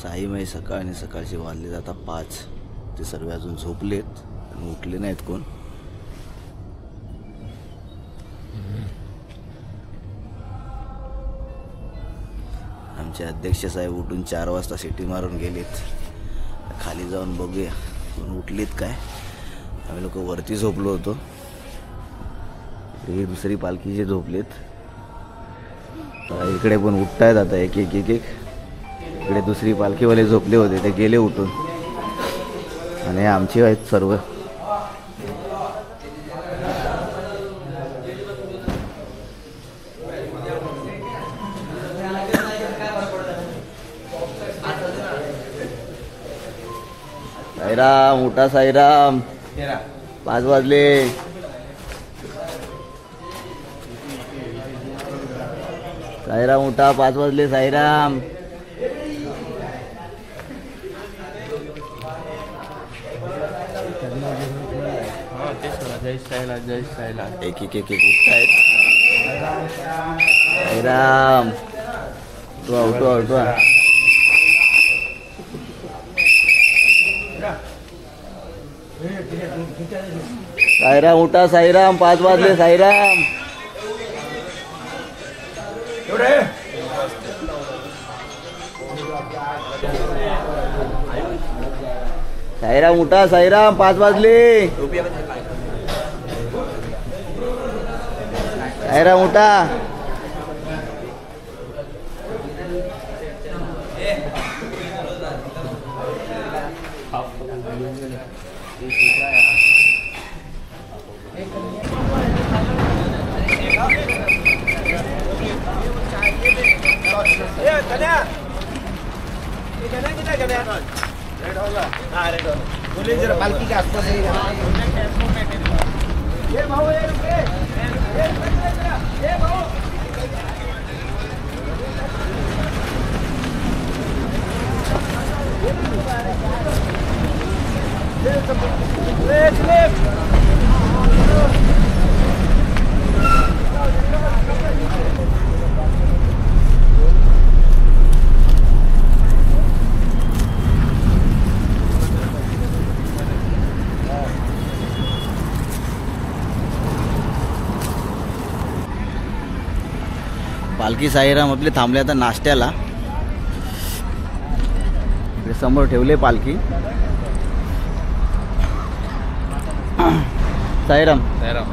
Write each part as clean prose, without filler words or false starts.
साईमाई सकाळी सकाळचे वाजले आता 5. ते सर्व अजून झोपलेत आणि उठले नाहीत कोण. आमचे अध्यक्ष साहेब उठून 4 वाजता सिटी मारून गेलेत. खाली जाऊन बघूया कोण उठलीत काय. आम्ही लोक वरती झोपलो होतो. ही दुसरी पालखी जे झोपलेत इकडे पण उठतायत आता एक एक एक एक. इकडे दुसरी पालखीवाले झोपले होते ते गेले उठून आणि आमचे आहेत सर्व. साईराम उठा साईराम 5 वाजले. साईराम उठा 5 वाजले साईराम. जय साईला जय साईला. एक एक एक एक उठतायत. साईराम उठवा उठवा उठवा. साईराम उठा साईराम 5 वाजले साईराम. साईराम उठा साईराम 5 वाजले. साईराम उठा. पालखी के आसपास पालखी साईराम आपले थांबले आता नाश्त्याला. इकडे समोर ठेवले पालखी. साईराम साईराम.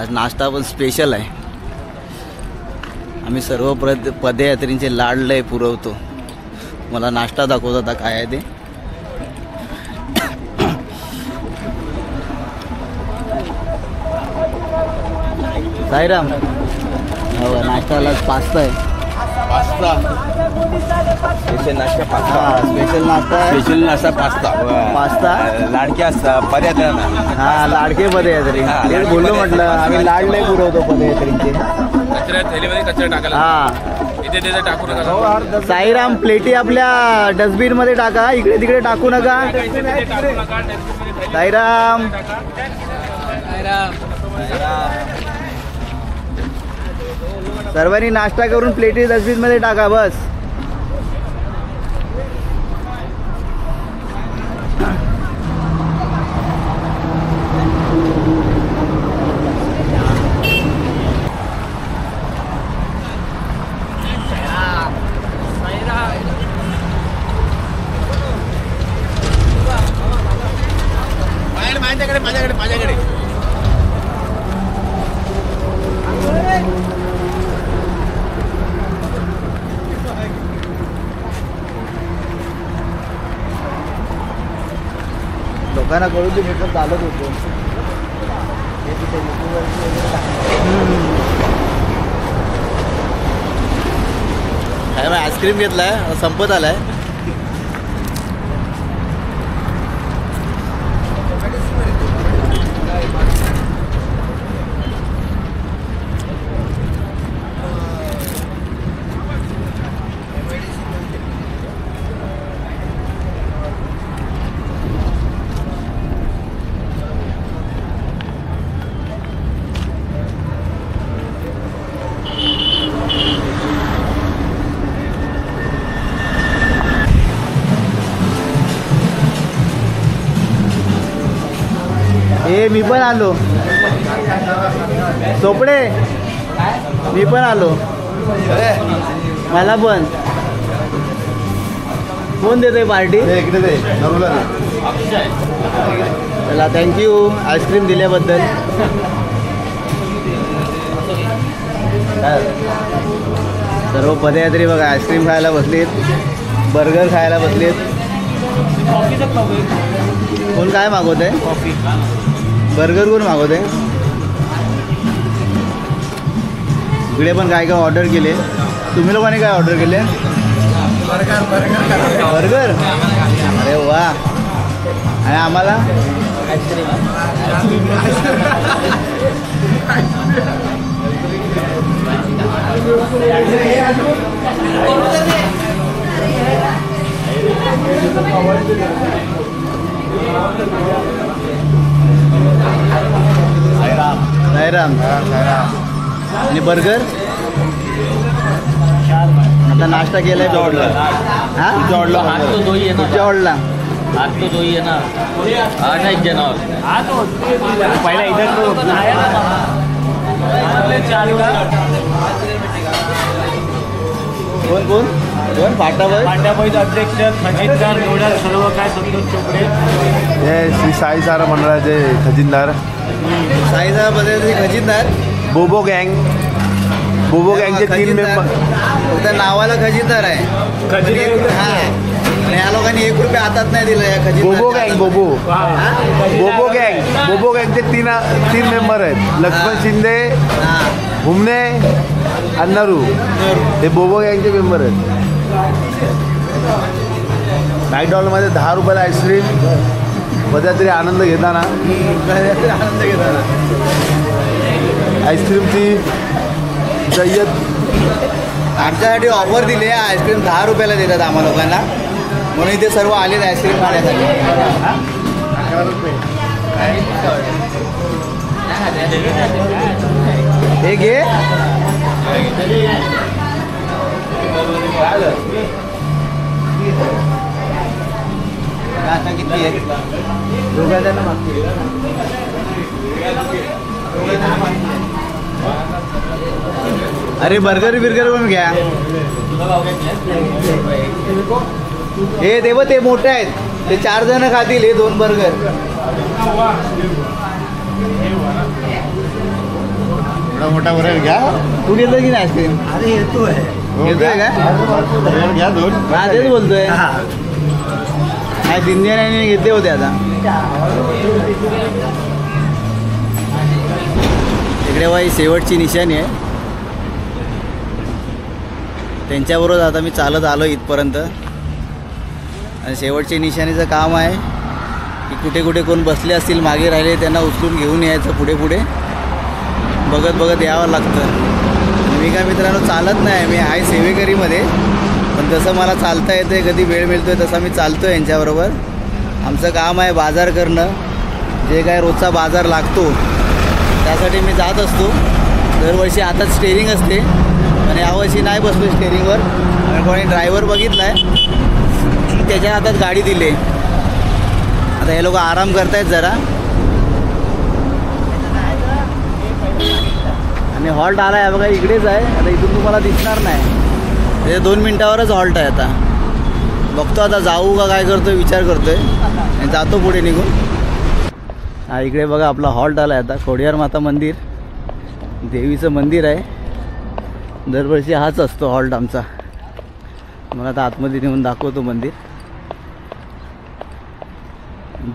आज नाश्ता पण स्पेशल आहे. आम्ही सर्व पदयात्रींचे लाड लय पुरवतो. मला नाश्ता दाखवत आता काय आहे ते. साईराम हो नाश्त्याला पास्ता आहे. पास्ता स्पेशल नाश्ता. पास्ता स्पेशल नाश्ता आहे. स्पेशल नाश्ता पास्ता. पास्ता लाडके असतात पदयात्र्यांना. हा लाडके पदयात्री ते बोललो म्हटलं आम्ही लाड लय पुरवतो पदयात्रींचे. कचऱ्या थैलीमध्ये कचरा टाकायला. हा इथे तिथे टाकू नका. साईराम प्लेटी आपल्या डस्टबिन मध्ये टाका. इकडे तिकडे टाकू नका. साईराम सर्वांनी नाश्ता करून प्लेटी डस्टबिन मध्ये टाका बस. माझ्याकडे लोकांना कळून ते मी पण चालत होतो. आईस्क्रीम घेतलाय संपत आलाय. ए मी पण आलो. चोपडे मी पण आलो. मला पण. कोण देतोय पार्टी? इकडे दे नरूला दे. चला थँक्यू आईस्क्रीम दिल्याबद्दल. सर्व पदयात्री बघा आईस्क्रीम खायला बसलीत, बर्गर खायला बसलीत. कोण काय मागवत आहे? कॉफी. बर्गर कोण मागवत आहे? इकडे पण काय काय ऑर्डर केले. तुम्ही लोकांनी काय ऑर्डर केले? बर्गर. अरे वा. आणि आम्हाला साईराम आणि बर्गर. आता नाश्ता केलाय ऑर्डर. हां हाथ तो दो ही है ना, कुठच्या ऑर्डरला? हाथ तो दो ही है ना. आज एक जन और पहिला इधर तो कोण कोण कोण फाटावर? पांड्याबाईत अध्यक्ष खजिनदार निवडा सर्व काय संतोष चोपडे. हे श्री साई सारा मंडळाचे खजिनदार साईसाहेब बद्दल खजिनदार. बोबो गँग. बोबो गँगचे 3 मेंबर. फक्त नावाला खजिनदार आहे. हां. आणि या लोकांनी 1 रुपया हातात नाही दिलं या खजिनदार. बोबो गँग बोबो गँगचे 3 मेंबर आहेत. लक्ष्मण शिंदे, हां हुमने आणि नरू. हे बोबो गँगचे मेंबर आहेत. मॅकडॉनल्डमध्ये 10 रुपयाला आईस्क्रीम. पदयात्री आनंद घेताना आनंद घेताना आईस्क्रीमची जय्यत. आमच्यासाठी ऑफर दिली आहे. आईस्क्रीम 10 रुपयाला देतात आम्हा लोकांना, म्हणून इथे सर्व आलेत आईस्क्रीम खाण्यासाठी. हे घे. आता किती आहे? दोघांना मागते. अरे बर्गर बिर्गर पण घ्या. हे ते ते मोठे आहेत, ते 4 जण खातील. हे 2 बर्गर. एवढा मोठा बरं घ्या. तू घेतो की नाही आईस्क्रीम? अरे येतोय घेतोय का? घ्या 2. हा तेच बोलतोय. काय दिंद्याने घेतले होते. आता इकडे बाई शेवटची निशाणी आहे. त्यांच्याबरोबर आता मी चालत आलो इथपर्यंत. आणि शेवटची निशाणीचं काम आहे की कुठे कुठे कोण बसले असतील मागे राहिले त्यांना उचलून घेऊन यायचं पुढे पुढे बघत बघत यावं लागतं. मी काय मित्रांनो चालत नाही, मी आहे सेवेकरीमध्ये. पण तसं मला चालता येतं आहे, कधी वेळ मिळतो आहे तसा मी चालतो आहे यांच्याबरोबर. आमचं काम आहे बाजार करणं. जे काय रोजचा बाजार लागतो त्यासाठी मी जात असतो. दरवर्षी हातात स्टेअरिंग असते, आणि यावर्षी नाही बसलो स्टेअरिंगवर. आणि कोणी ड्रायव्हर बघितला आहे त्याच्या हातात गाडी दिली. आता हे लोक आराम करतायत जरा. आणि हॉल्ट आला आहे बघा, इकडेच आहे. आता इथून तुम्हाला दिसणार नाही. ते 2 मिनटावरच हॉल्ट आहे. आता बघतो आता जाऊ का काय करतो विचार करतोय आणि जातो पुढे निघून. हा इकडे बघा आपला हॉल्ट आला आहे. आता खोडियार माता मंदिर, देवीचं मंदिर आहे. दरवर्षी हाच असतो हॉल्ट आमचा. मला आता आतमध्ये नेऊन दाखवतो मंदिर.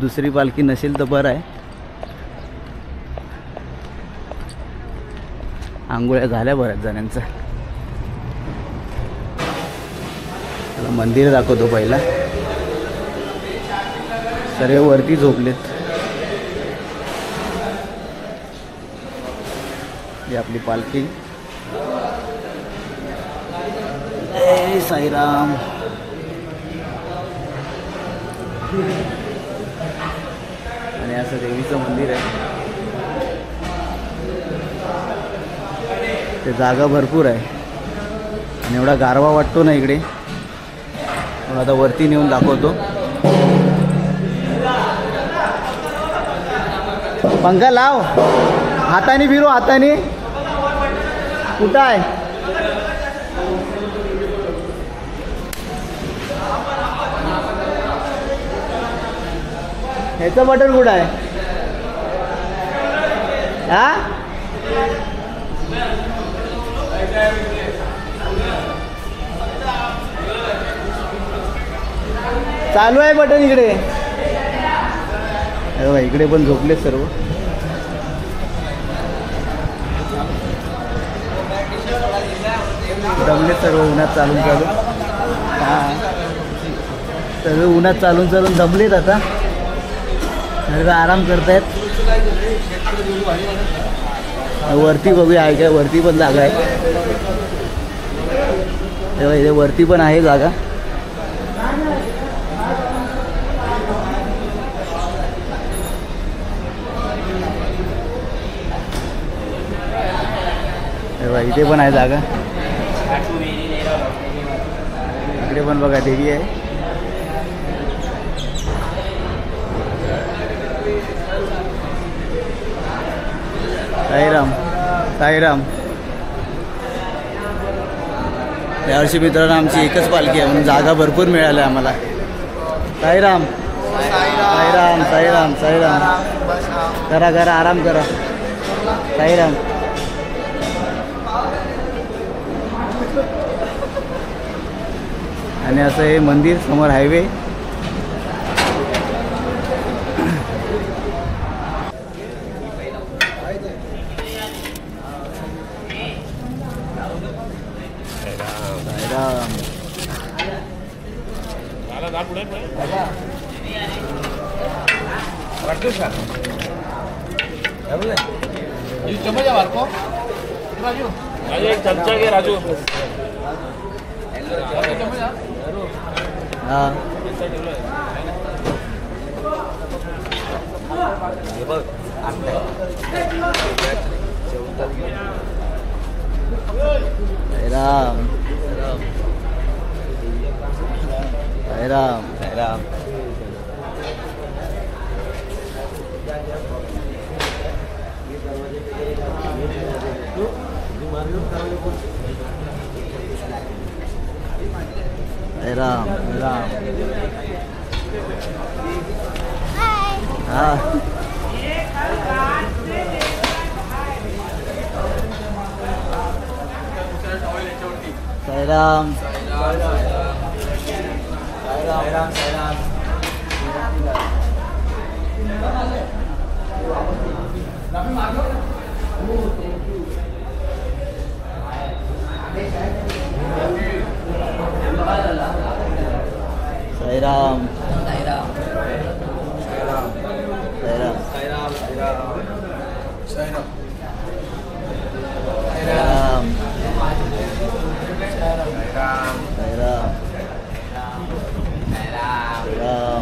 दुसरी पालखी नसेल तर बरं आहे. आंघोळ्या झाल्या बऱ्याच जणांचं. त्याला मंदिर दाखवतो पहिला. सर्व वरती झोपलेत. ही आपली पालखी. जय साईराम. आणि असं देवीचं मंदिर आहे. ते जागा भरपूर आहे आणि एवढा गारवा वाटतो ना इकडे. पण आता वरती नेऊन दाखवतो. पंखा लाव, हाताने फिरू, हाताने. कुठं आहे? ह्याचं बटन कुठं आहे? हा, चालू आहे बटन इकडे. अरे वा, इकडे पण झोपले सर्व. दमले सर्व उन्हात चालून चालून. हां, सर्व उन्हात चालून चालून दमलेत आता. सर्व आराम करतायत. वरती बघूया आहे काय, वरती पण जागा आहे. तेव्हा इथे वरती पण आहे जागा. तेव्हा इथे पण आहे जागा. इकडे पण बघा देवी आहे. साईराम साईराम. यावर्षी मित्रांनो आमची एकच पालखी आहे म्हणून जागा भरपूर मिळाल्या आम्हाला. साईराम साईराम साईराम साईराम. करा करा, आराम करा. साईराम. आणि असं हे मंदिर समोर हायवे. चमचा घे राजू. हां, साईराम साईराम साईराम. राम राम. हाँ, साईराम साईराम साईराम. साईराम साईराम साईराम साईराम साईराम साईराम साईराम साईराम साईराम.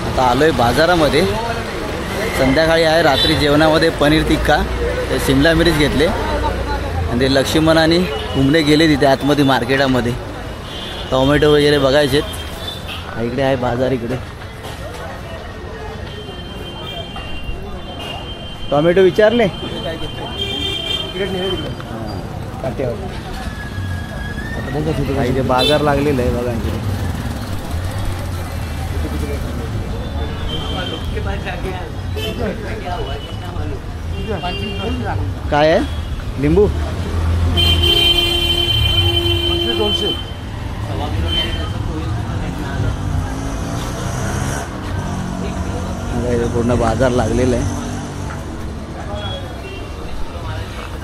आता आलोय बाजारामध्ये. संध्याकाळी आहे. रात्री जेवणामध्ये पनीर टिक्का, ते शिमला मिरच घेतले आणि ते लक्ष्मण आणि घुमले गेले तिथे आतमध्ये मार्केटामध्ये. टोमॅटो वगैरे बघायचेत. इकडे आहे बाजार. इकडे टोमॅटो विचारले इथे बाजार लागलेला आहे बघा. काय आहे? लिंबू 200. पूर्ण बाजार लागलेला आहे.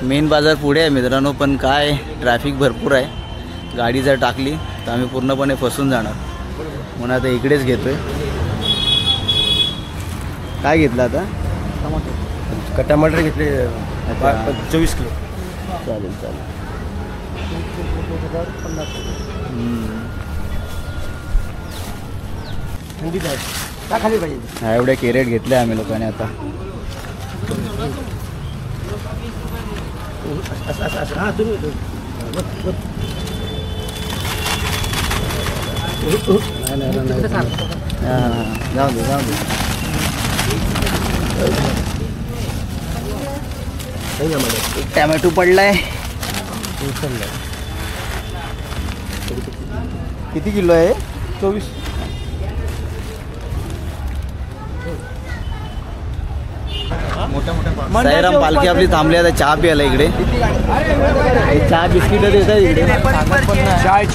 मेन बाजार पुढे आहे मित्रांनो, पण काय ट्रॅफिक भरपूर आहे. गाडी जर टाकली तर आम्ही पूर्णपणे फसून जाणार, म्हणून आता इकडेच घेतोय. काय घेतलं आता? टमाटर घेतले अच्छा. 24 किलो. चालेल चालेल. खाली पाहिजे. हा एवढे कॅरेट घेतले आम्ही लोकांनी आता. हां तुम्ही जाऊ दे जाऊ दे. एक टॅमॅटो पडलाय. किती किलो आहे? 24. साईराम पालखी आपली थांबली आता चहा प्यायला इकडे. चहा बिस्किट देतात इकडे. चाय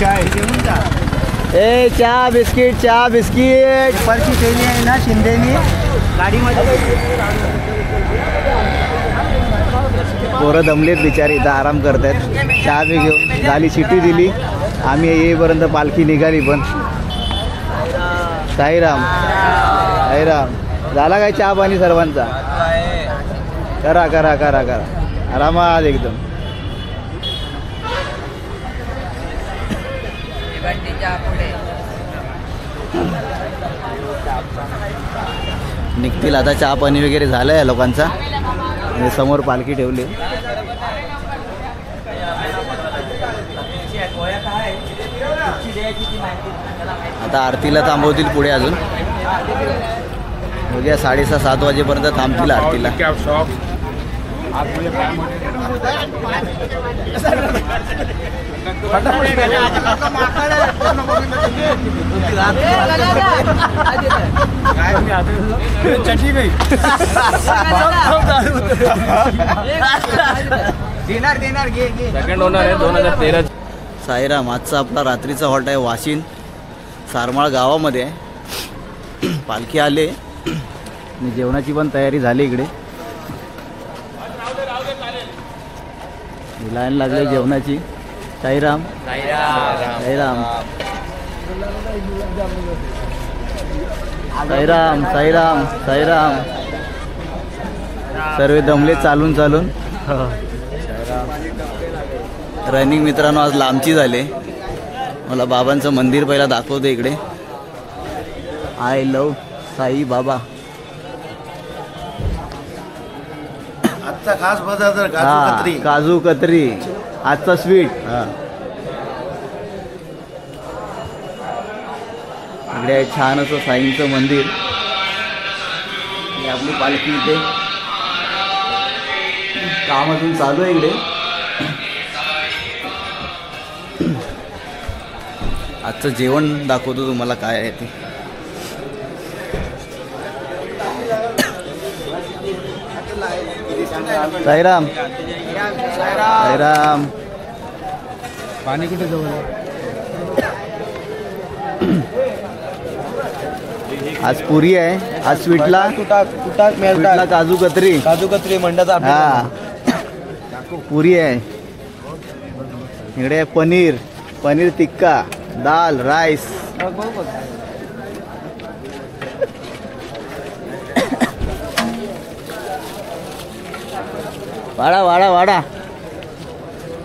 ए चहा बिस्किट चहा बिस्किट. परची थैली आहे ना शिंदेनी गाडीमध्ये. पोरं दमलेत बिचारी, इथं आराम करतायत. चहा बी घेऊन झाली, शिटी दिली आम्ही येईपर्यंत. पालखी निघाली पण. साईराम साईराम. झाला काय चहा पाणी सर्वांचा? करा करा करा करा आरामात एकदम. निघतील आता. चहा पाणी वगैरे झालं आहे लोकांचा. आणि समोर पालखी ठेवली. आता आरतीला थांबवतील पुढे अजून. बघूया 6:30-7 वाजेपर्यंत थांबतील आरतीला. सेकंड होणार आहे 2013. साईराम आजचा आपला रात्रीचा हॉल्ट आहे वाशिन सारमाळ गावामध्ये आहे. पालखी आले आणि जेवणाची पण तयारी झाली इकडे. लाईन लागली जेवणाची. साईराम साईराम साईराम साईराम साईराम. सर्व दमले चालून चालून. रनिंग मित्रांनो आज लांबची झाले. मला बाबांचं मंदिर पहिला दाखवतो इकडे. I love Sai Baba. आजचा खास पदार्थ काजू हा कतरी. काजू कतरी आजचा स्वीट. इकडे आहे छान असं साईंचं मंदिर. आणि आपली पालखी इथे. काम अजून चालू आहे इकडे. आजचं जेवण दाखवतो तुम्हाला काय आहे ते. साईराम साईराम. पाणी कुठे जवळ? आज पुरी आहे. आज स्वीटला स्वीटला काजू कतरी. काजू कतरी मंडळाचा हा पुरी आहे. इकडे आहे पनीर पनीर टिक्का दाल राईस. वाडा वाडा वाडा.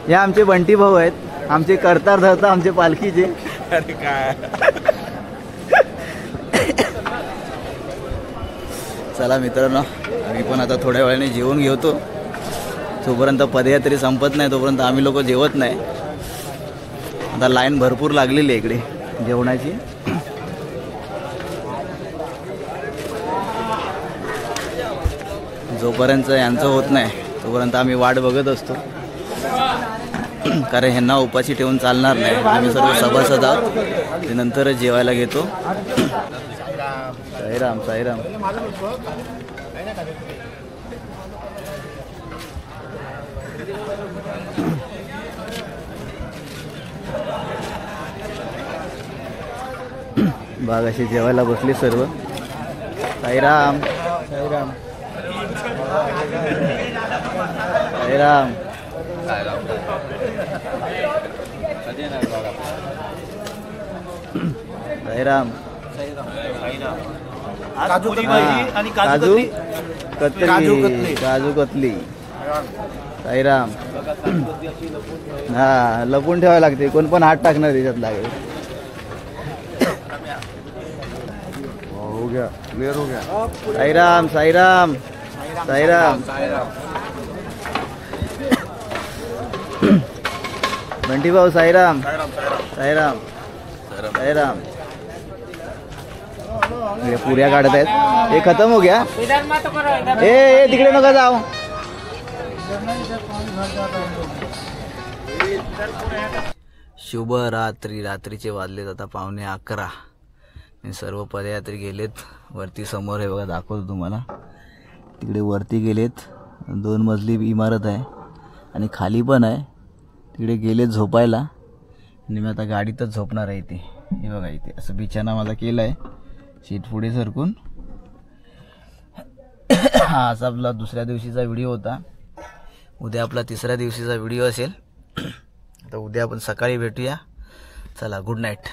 हे आमचे बंटी भाऊ आहेत. आमचे करतार धरता आमचे पालखीचे. अरे काय. चला मित्रांनो आम्ही पण आता थोड्या वेळाने जेवून घेतो. जोपर्यंत पदयात्री संपत नाही तोपर्यंत आम्ही लोक जेवत नाही. आता लाईन भरपूर लागलेली आहे इकडे जेवणाची. जोपर्यंत यांचं होत नाही तोपर्यंत आम्ही वाट बघत असतो. कारण ह्यांना उपाशी ठेवून चालणार नाही. आम्ही सर्व सभासद आहोत. ते नंतरच जेवायला घेतो. साईराम साईराम. बाग अशी जेवायला बसली सर्व. साईराम साईराम साईराम. साईराम. काजू आणि काजू काजू कतली. कतली. काजू कतली. साईराम. हा लपून ठेवायला लागते, कोण पण हात टाकणार त्याच्यात लागेल. हो गया, क्लियर हो गया. साईराम. साईराम. साईराम. बंटी भाऊ साईराम. साईराम. साईराम. ये पुऱ्या काढत आहेत. हे खतम हो गया. ए तिकडे नका जाऊ. शुभ रात्री. रात्रीचे वाजलेत आता 11:15. आणि सर्व पदयात्री गेलेत वरती. समोर आहे बघा, दाखवतो तुम्हाला. तिकडे वरती गेलेत. 2 मजली इमारत आहे आणि खाली पण आहे. तिकडे गेलेत झोपायला आणि मी आता गाडीतच झोपणार आहे इथे. हे बघा इथे असं बिछाना माझा केला आहे, शीट पुढे सरकून. हा असा आपला दुसऱ्या दिवशीचा व्हिडिओ होता. उद्या आपला तिसऱ्या दिवशीचा व्हिडिओ असेल. आता उद्या आपण सकाळी भेटूया. चला, गुड नाईट.